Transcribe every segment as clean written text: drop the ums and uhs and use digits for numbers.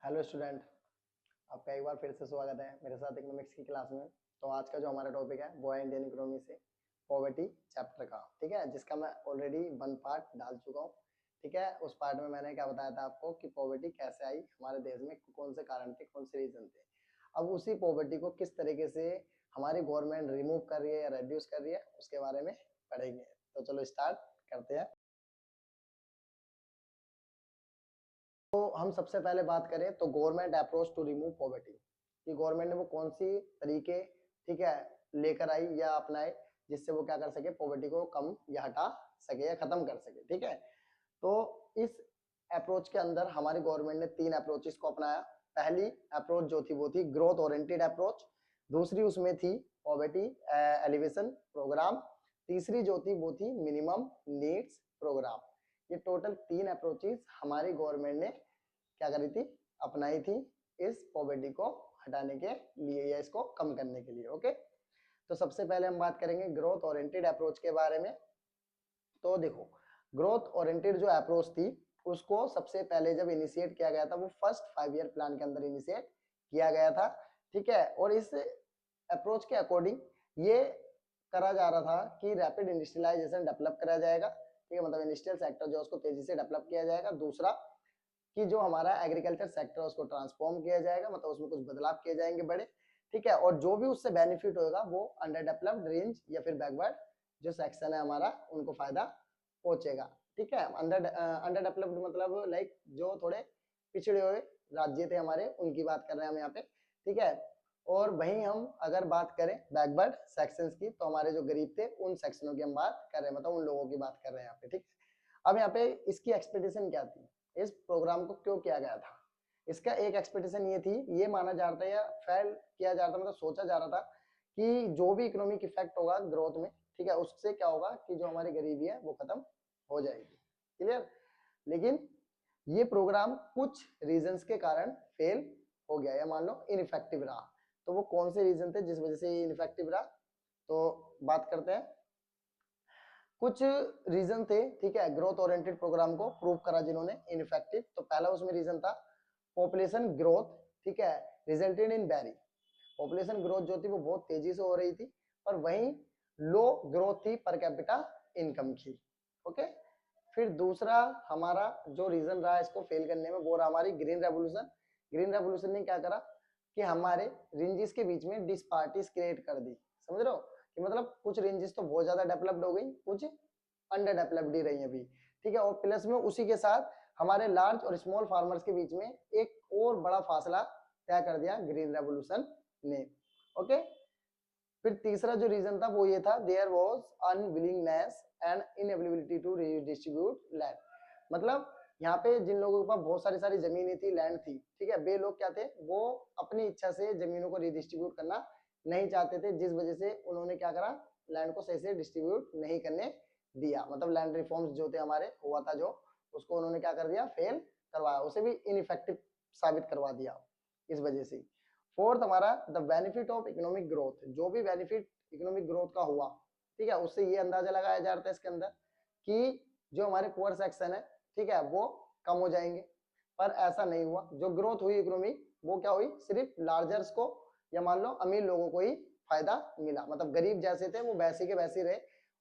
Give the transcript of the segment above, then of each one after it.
Hello student, आपका एक बार फिर से स्वागत है मेरे साथ इकोनॉमिक्स की क्लास में। तो आज का जो हमारा टॉपिक है वो है इंडियन इकोनॉमी से पॉवर्टी चैप्टर का, ठीक है, जिसका मैं ऑलरेडी वन पार्ट डाल चुका हूँ। ठीक है, उस पार्ट में मैंने क्या बताया था आपको कि पॉवर्टी कैसे आई हमारे देश में, कौन से कारण थे, कौन से रीजन थे। अब उसी पॉवर्टी को किस तरीके से हमारी गवर्नमेंट रिमूव कर रही है या रिड्यूस कर रही है उसके बारे में पढ़ेंगे। तो चलो स्टार्ट करते हैं। तो हम सबसे पहले बात करें तो government approach to remove poverty, कि गवर्नमेंट ने वो कौन सी तरीके, ठीक है, लेकर आई या अपनाए जिससे वो क्या कर सके, पॉवर्टी को कम या हटा सके या खत्म कर सके। ठीक है, तो इस अप्रोच के अंदर हमारी गवर्नमेंट ने तीन अप्रोचेस को अपनाया। पहली अप्रोच जो थी वो थी ग्रोथ ओरिएंटेड अप्रोच, दूसरी उसमें थी पॉवर्टी एलिवेशन प्रोग्राम, तीसरी जो थी वो थी मिनिमम नीड्स प्रोग्राम। ये टोटल तीन अप्रोचेस हमारी गवर्नमेंट ने क्या करी थी, अपनाई थी इस पॉवर्टी को हटाने के लिए या इसको कम करने के लिए। ओके, तो सबसे पहले हम बात करेंगे ग्रोथ ओरिएंटेड अप्रोच के बारे में। तो देखो, ग्रोथ ओरिएंटेड जो अप्रोच थी उसको सबसे पहले जब इनिशिएट किया गया था वो फर्स्ट 5 ईयर प्लान के अंदर इनिशिएट किया गया था। ठीक है, और इस अप्रोच के अकॉर्डिंग ये करा जा रहा था कि रैपिड इंडस्ट्रियलाइजेशन डेवलप करा जाएगा। ठीक है, मतलब इंडस्ट्रियल सेक्टर जो उसको तेजी से डेवलप किया जाएगा। दूसरा कि जो हमारा एग्रीकल्चर सेक्टर है उसको ट्रांसफॉर्म किया जाएगा, मतलब उसमें कुछ बदलाव किए जाएंगे बड़े। ठीक है, और जो भी उससे बेनिफिट होगा वो अंडर डेवलप्ड रेंज या फिर बैकवर्ड जो सेक्शन है हमारा उनको फायदा पहुंचेगा। ठीक है, अंडर डेवलप्ड मतलब लाइक जो थोड़े पिछड़े हुए राज्य थे हमारे, उनकी बात कर रहे हैं हम यहाँ पे। ठीक है, और वहीं हम अगर बात करें बैकवर्ड सेक्शंस की तो हमारे जो गरीब थे उन सेक्शनों की हम बात कर रहे हैं, मतलब उन लोगों की बात कर रहे हैं यहाँ पे। ठीक है, अब यहाँ पे इसकी एक्सपेक्टेशन क्या थी, इस प्रोग्राम को क्यों किया गया था। इसका एक एक्सपेक्टेशन ये थी, ये माना जा रहा था या फेल किया जा रहा था, मतलब सोचा जा रहा था कि जो भी इकोनॉमिक इफेक्ट होगा ग्रोथ में, ठीक है, उससे क्या होगा कि जो हमारी गरीबी है वो खत्म हो जाएगी। क्लियर, लेकिन ये प्रोग्राम कुछ रीजंस के कारण फेल हो गया या मान लो इनइफेक्टिव रहा। तो वो कौन से रीजन थे जिस वजह से ये इनइफेक्टिव रहा, तो बात करते हैं। कुछ रीजन थे, ठीक है, ग्रोथ ओरिएंटेड प्रोग्राम को प्रूव करा जिन्होंने इनइफेक्टिव। तो पहला उसमें रीजन था पॉपुलेशन ग्रोथ। ठीक है, resulted in very, population growth जो थी वो बहुत तेजी से हो रही थी, और वहीं लो ग्रोथ थी पर कैपिटा इनकम की। ओके, फिर दूसरा हमारा जो रीजन रहा इसको फेल करने में वो रहा हमारी ग्रीन रेवोल्यूशन। ग्रीन रेवोल्यूशन ने क्या करा कि हमारे रेंजेस के बीच में डिस्पार्टीज क्रिएट कर दी। समझ रहे हो कि मतलब कुछ रेंजेस तो बहुत ज्यादा डेवलप्ड हो गई, कुछ अंडर डेवलप्ड ही रही अभी। ठीक है, और प्लस में उसी के साथ हमारे लार्ज और स्मॉल फार्मर्स के बीच में एक और बड़ा फासला तय कर दिया ग्रीन रेवोल्यूशन ने। ओके, फिर तीसरा जो रीजन था वो ये था there was unwillingness and inability to redistribute land. मतलब यहाँ पे जिन लोगों के पास बहुत सारी जमीनें थी, लैंड थी, ठीक है, वे लोग क्या थे, वो अपनी इच्छा से जमीनों को रीडिस्ट्रीब्यूट करना नहीं चाहते थे, जिस वजह से उन्होंने क्या करा, लैंड को सही से डिस्ट्रीब्यूट नहीं करने दिया। मतलब लैंड रिफॉर्म्स जो थे हमारे हुआ था जो, उसको उन्होंने क्या कर दिया, फेल करवाया, उसे भी इनइफेक्टिव साबित करवा दिया इस वजह से। फोर्थ हमारा the benefit of economic growth, जो भी बेनिफिट इकोनॉमिक ग्रोथ का हुआ, ठीक है, उससे ये अंदाजा लगाया जा रहा था इसके अंदर कि जो हमारे पुअर सेक्शन है, ठीक है, वो कम हो जाएंगे। पर ऐसा नहीं हुआ, जो ग्रोथ हुई इकोनॉमिक वो क्या हुई, सिर्फ लार्जर्स को या मान लो अमीर लोगों को ही फायदा मिला। मतलब गरीब जैसे थे वो वैसे के वैसे रहे,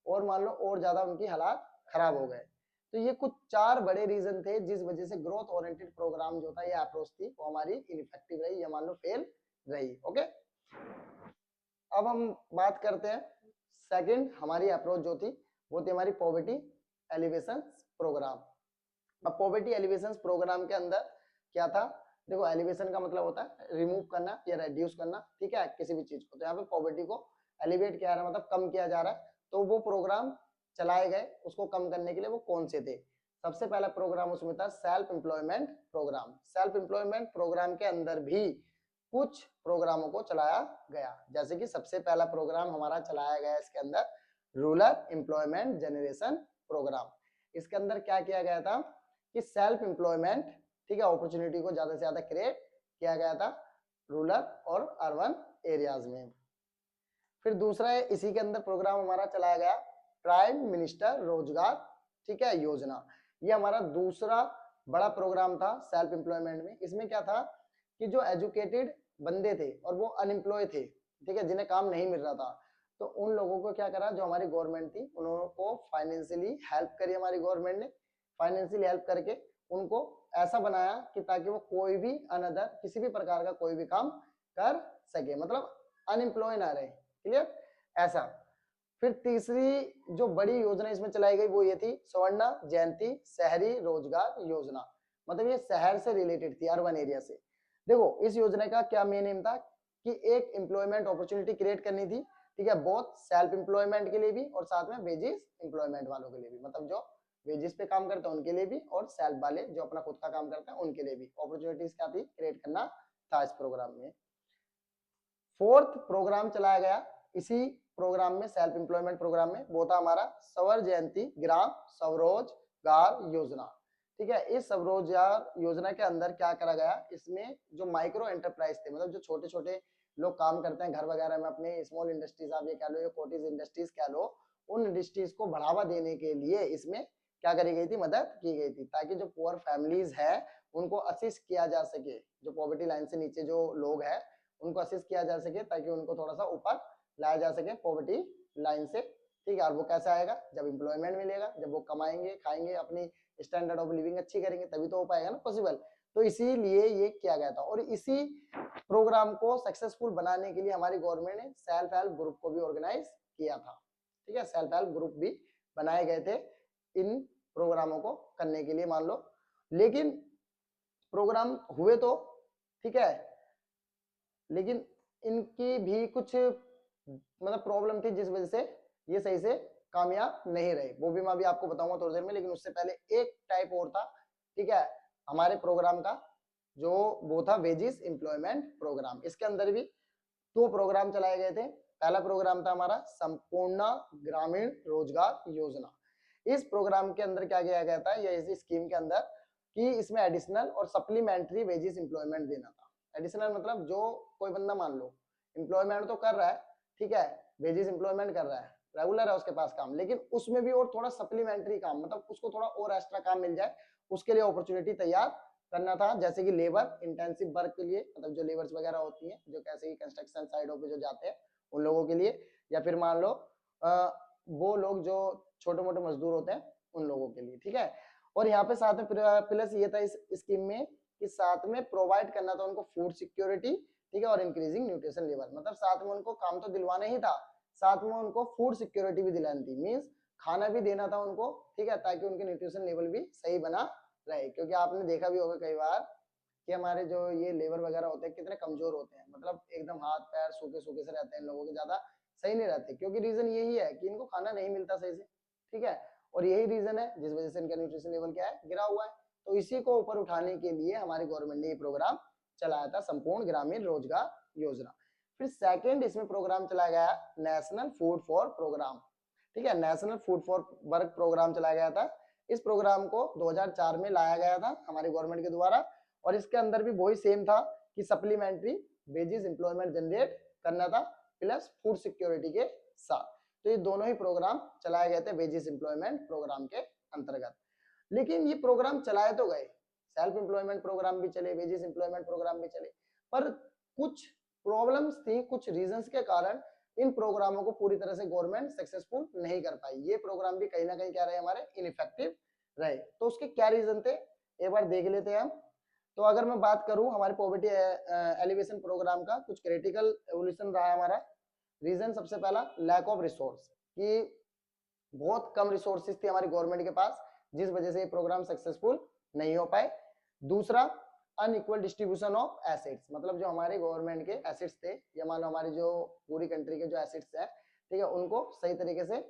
और मान लो और ज्यादा उनकी हालात खराब हो गए। तो ये कुछ चार बड़े रीजन थे जिस वजह से ग्रोथ ओरिएंटेड प्रोग्राम जो था ये अप्रोच थी वो हमारी इनइफेक्टिव रही या मान लो फेल रही। ओके, अब हम बात करते हैं सेकंड हमारी अप्रोच जो थी वो थी हमारी पॉवर्टी एलिवेशन प्रोग्राम। अब पॉवर्टी एलिवेशन प्रोग्राम के अंदर क्या था, देखो एलिवेशन का मतलब होता है रिमूव करना या रेड्यूस करना, ठीक है, किसी भी चीज को। तो यहाँ पे पॉवर्टी को एलिवेट किया जा रहा है, मतलब कम किया जा रहा है। तो वो प्रोग्राम चलाए गए उसको कम करने के लिए, वो कौन से थे। सबसे पहला प्रोग्राम उसमें था self employment programme. Self employment programme के अंदर भी कुछ प्रोग्रामों को चलाया गया, जैसे कि सबसे पहला प्रोग्राम हमारा चलाया गया इसके अंदर रूरल एम्प्लॉयमेंट जनरेशन प्रोग्राम। इसके अंदर क्या किया गया था कि सेल्फ एम्प्लॉयमेंट, ठीक है, अपॉर्चुनिटी को ज्यादा से ज्यादा क्रिएट किया गया था रूरल और अर्बन एरियाज में। फिर दूसरा है इसी के अंदर प्रोग्राम हमारा चलाया गया प्राइम मिनिस्टर रोजगार, ठीक है, योजना। ये हमारा दूसरा बड़ा प्रोग्राम था सेल्फ एम्प्लॉयमेंट में। इसमें क्या था कि जो एजुकेटेड बंदे थे और वो अनएम्प्लॉय थे, ठीक है, जिन्हें काम नहीं मिल रहा था, तो उन लोगों को क्या करा, जो हमारी गवर्नमेंट थी उनको फाइनेंशियली हेल्प करी हमारी गवर्नमेंट ने। फाइनेंशियली हेल्प करके उनको ऐसा बनाया कि ताकि वो कोई भी अनदर किसी भी प्रकार का कोई भी काम कर सके, मतलब अनएम्प्लॉय ना रहे। क्लियर? ऐसा। फिर तीसरी जो बड़ी योजना इसमें चलाई गई वो ये थी स्वर्ण जयंती शहरी रोजगार योजना। मतलब ये शहर से रिलेटेड थी, अर्बन एरिया से। देखो इस योजना का क्या मेन एम था कि एक एम्प्लॉयमेंट अपॉर्चुनिटी क्रिएट करनी थी, ठीक है, बहुत सेल्फ एम्प्लॉयमेंट के लिए भी और साथ में वेजिस एम्प्लॉयमेंट वालों के लिए भी, मतलब जो वेजिस पे काम करते हैं उनके लिए भी और सेल्फ वाले जो अपना खुद का काम करते हैं उनके लिए भी अपॉर्चुनिटीज क्या थी, क्रिएट करना था इस प्रोग्राम में। फोर्थ प्रोग्राम चलाया गया इसी प्रोग्राम में, सेल्फ एम्प्लॉयमेंट प्रोग्राम में, वो था हमारा स्वर्ण जयंती ग्राम स्वरोजगार योजना। ठीक है, इस स्वरोजगार योजना के अंदर क्या करा गया, इसमें जो माइक्रो एंटरप्राइज थे, मतलब जो छोटे छोटे लोग काम करते हैं घर वगैरह में, अपने स्मॉल इंडस्ट्रीज आप ये कह लो या कॉटेज इंडस्ट्रीज कह लो, उन इंडस्ट्रीज को बढ़ावा देने के लिए इसमें क्या करी गई थी, मदद की गई थी, ताकि जो पुअर फैमिलीज है उनको असिस्ट किया जा सके, जो पॉवर्टी लाइन से नीचे जो लोग हैं उनको असिस्ट किया जा सके, ताकि उनको थोड़ा सा ऊपर लाया जा सके पॉवर्टी लाइन से। ठीक है, और वो कैसे आएगा, जब एम्प्लॉयमेंट मिलेगा, जब वो कमाएंगे खाएंगे, अपनी स्टैंडर्ड ऑफ लिविंग अच्छी करेंगे, तभी तो हो पाएगा ना पॉसिबल। तो इसीलिए ये किया गया था, और इसी प्रोग्राम को सक्सेसफुल बनाने के लिए हमारी गवर्नमेंट ने सेल्फ हेल्प ग्रुप को भी ऑर्गेनाइज किया था। ठीक है, सेल्फ हेल्प ग्रुप भी बनाए गए थे इन प्रोग्रामों को करने के लिए, मान लो। लेकिन प्रोग्राम हुए तो ठीक है, लेकिन इनकी भी कुछ मतलब प्रॉब्लम थी, जिस वजह से ये सही से कामयाब नहीं रहे, वो भी मैं अभी आपको बताऊंगा थोड़ी देर में। लेकिन उससे पहले एक टाइप और था, ठीक है, हमारे प्रोग्राम का, जो वो था वेजिस एम्प्लॉयमेंट प्रोग्राम। इसके अंदर भी दो प्रोग्राम चलाए गए थे। पहला प्रोग्राम था हमारा संपूर्ण ग्रामीण रोजगार योजना। इस प्रोग्राम के अंदर क्या किया गया था, या इस स्कीम के अंदर, कि इसमें एडिशनल और सप्लीमेंट्री वेजिस एम्प्लॉयमेंट देना था। एडिशनल मतलब जो कोई बंदा मान लो एम्प्लॉयमेंट तो कर रहा है, ठीक है, वेजिस एम्प्लॉयमेंट कर रहा है, रेगुलर है उसके पास काम, लेकिन उसमें भी और थोड़ा सप्लीमेंट्री काम, मतलब उसको थोड़ा और एक्स्ट्रा काम मिल जाए, उसके लिए अपॉर्चुनिटी तैयार करना था। जैसे कि लेबर इंटेंसिव वर्क के लिए, मतलब जो लेबर्स वगैरह होती हैं, जो कैसे कि कंस्ट्रक्शन साइडों पे जो जाते हैं उन लोगों के लिए, या फिर मान लो वो लोग जो छोटे मोटे मजदूर होते हैं उन लोगों के लिए। ठीक है, और यहाँ पे साथ में प्लस ये था इस स्कीम में कि साथ में प्रोवाइड करना था उनको फूड सिक्योरिटी, ठीक है, और इंक्रीजिंग न्यूट्रिशन लेवल, मतलब साथ में उनको काम तो दिलवाना ही था, साथ में उनको फूड सिक्योरिटी भी दिलानी थी, मींस खाना भी देना था उनको, ठीक है, ताकि उनके न्यूट्रिशन लेवल भी सही बना रहे। क्योंकि आपने देखा भी होगा कई बार कि हमारे जो ये लेबर वगैरह होते हैं कितने कमजोर होते हैं, मतलब एकदम हाथ पैर सूखे सूखे से रहते हैं, इन लोगों के ज्यादा सही नहीं रहते, क्योंकि रीजन यही है कि इनको खाना नहीं मिलता सही से। ठीक है, और यही रीजन है जिस वजह से इनका न्यूट्रिशन लेवल क्या है, गिरा हुआ है। तो इसी को ऊपर उठाने के लिए हमारी गवर्नमेंट ने ये प्रोग्राम चलाया था, संपूर्ण ग्रामीण रोजगार योजना। फिर सेकंड इसमें प्रोग्राम चलाया गया नेशनल फूड फॉर प्रोग्राम। ठीक है, national food for work programme चलाया गया था। इस प्रोग्राम को 2004 में लाया गया था हमारी गवर्नमेंट के द्वारा, और इसके अंदर भी वही सेम था कि सप्लीमेंट्री वेजेस एम्प्लॉयमेंट जनरेट करना था प्लस फूड सिक्योरिटी के साथ। तो ये दोनों ही प्रोग्राम चलाए गए थे वेजेस एम्प्लॉयमेंट प्रोग्राम के अंतर्गत। लेकिन ये प्रोग्राम चलाए तो गए, सेल्फ एम्प्लॉयमेंट प्रोग्राम भी चले, वेजेस एम्प्लॉयमेंट प्रोग्राम भी चले, पर कुछ प्रॉब्लम्स थी, कुछ रीजंस के कारण इन प्रोग्रामों को पूरी तरह से गवर्नमेंट सक्सेसफुल नहीं कर पाई। ये प्रोग्राम भी कहीं ना कहीं क्या रहे, हमारे इनइफेक्टिव रहे। तो उसके क्या रीजन थे एक बार देख लेते हैं हम। तो अगर मैं बात करूं हमारे पॉवर्टी एलिवेशन प्रोग्राम का, कुछ क्रिटिकल एवोल्यूशन रहा है हमारा। रीजन सबसे पहला लैक ऑफ रिसोर्स, कि बहुत कम रिसोर्सेज थी हमारी गवर्नमेंट के पास, जिस वजह से ये प्रोग्राम सक्सेसफुल नहीं हो पाए। दूसरा अनइक्वल डिस्ट्रीब्यूशन ऑफ एसेट्स, मतलब जो हमारे गवर्नमेंट के एसेट्स थे, या मान लो हमारी जो पूरी कंट्री के जो एसेट्स है, ठीक है, उनको सही तरीके से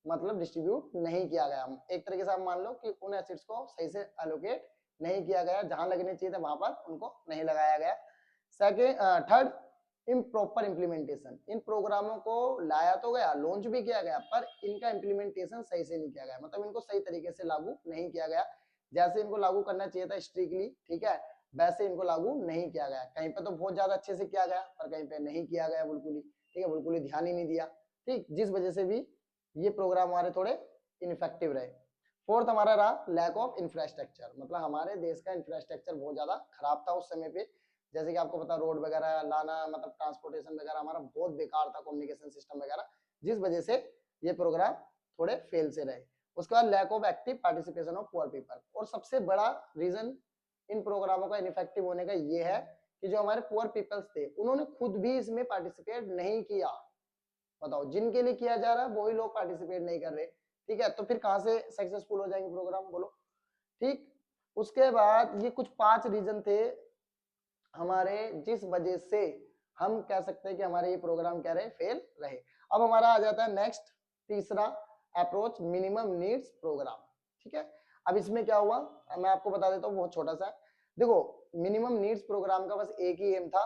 मतलब डिस्ट्रीब्यूट नहीं किया गया। एक तरीके से आप मान लो कि उन एसेट्स को सही से एलोकेट नहीं किया गया, जहां लगने चाहिए था वहां पर उनको नहीं लगाया गया। सेकेंड थर्ड इम्प्रॉपर इम्प्लीमेंटेशन, इन प्रोग्रामों को लाया तो गया, लॉन्च भी किया गया, पर इनका इम्प्लीमेंटेशन सही से नहीं किया गया, मतलब इनको सही तरीके से लागू नहीं किया गया। जैसे इनको लागू करना चाहिए था स्ट्रिक्टली, ठीक है, वैसे इनको लागू नहीं किया गया। कहीं पे तो बहुत ज्यादा अच्छे से किया गया, पर कहीं पे नहीं किया गया बिल्कुल ही, ठीक है, बिल्कुल ही ध्यान ही नहीं दिया, ठीक, जिस वजह से भी ये प्रोग्राम हमारे थोड़े इनफेक्टिव रहे। फोर्थ हमारा रहा लैक ऑफ इंफ्रास्ट्रक्चर, मतलब हमारे देश का इंफ्रास्ट्रक्चर बहुत ज्यादा खराब था उस समय पे। जैसे कि आपको पता रोड वगैरह लाना, मतलब ट्रांसपोर्टेशन वगैरह हमारा बहुत बेकार था, कम्युनिकेशन सिस्टम वगैरह, जिस वजह से ये प्रोग्राम थोड़े फेल से रहे। उसके बाद lack of active participation of poor people, और सबसे बड़ा रीजन इन प्रोग्रामों का इनफेक्टिव होने का ये है कि जो हमारे पुअर पीपल्स थे उन्होंने खुद भी इसमें पार्टिसिपेट नहीं किया। बताओ, जिनके लिए किया जा रहा है वही लोग पार्टिसिपेट नहीं कर रहे, ठीक है, तो फिर कहां से सक्सेसफुल हो जाएंगे प्रोग्राम, बोलो। ठीक, उसके बाद ये कुछ 5 रीजन थे हमारे, जिस वजह से हम कह सकते हैं कि हमारे ये प्रोग्राम क्या रहे, फेल रहे। अब हमारा आ जाता है नेक्स्ट तीसरा अप्रोच, मिनिमम नीड्स प्रोग्राम। ठीक है, अब इसमें क्या हुआ मैं आपको बता देता हूँ, बहुत छोटा सा। देखो, मिनिमम नीड्स प्रोग्राम का बस एक ही एम था,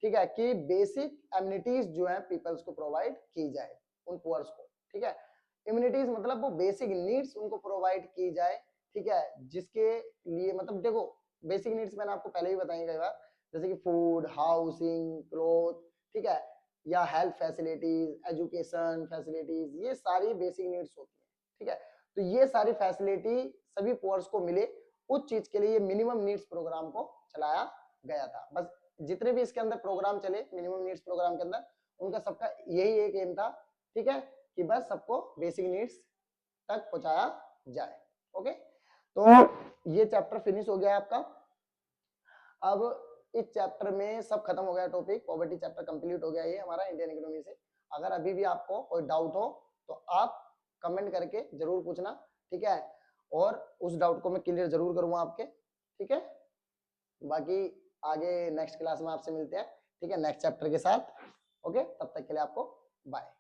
ठीक है, कि बेसिक एमिनिटीज जो है पीपल्स को प्रोवाइड की जाए, उन पुअर्स को। ठीक है, इम्यूनिटीज मतलब वो बेसिक नीड्स उनको प्रोवाइड की जाए, ठीक है, जिसके लिए मतलब देखो बेसिक नीड्स मैंने आपको पहले ही बताई कई बार, जैसे कि फूड, हाउसिंग, क्लोथ, ठीक है, या हेल्थ फैसिलिटीज, एजुकेशन फैसिलिटीज, ये सारी बेसिक नीड्स होती है। ठीक है, तो ये सारी फैसिलिटी सभी पुअर्स को मिले, उस चीज के लिए मिनिमम नीड्स प्रोग्राम को चलाया गया था। बस जितने भी इसके अंदर प्रोग्राम चले मिनिमम नीड्स प्रोग्राम के अंदर, उनका सबका यही एक एम था, ठीक है, कि बस सबको बेसिक नीड्स तक पहुंचाया जाए। ओके, तो ये चैप्टर फिनिश हो गया आपका। अब इस चैप्टर में सब खत्म हो गया टॉपिक, पॉवर्टी चैप्टर कंप्लीट हो गया ये हमारा इंडियन इकोनॉमी से। अगर अभी भी आपको कोई डाउट हो तो आप कमेंट करके जरूर पूछना, ठीक है, और उस डाउट को मैं क्लियर जरूर करूंगा आपके। ठीक है, बाकी आगे नेक्स्ट क्लास में आपसे मिलते हैं, ठीक है, नेक्स्ट चैप्टर के साथ। ओके, तब तक के लिए आपको बाय।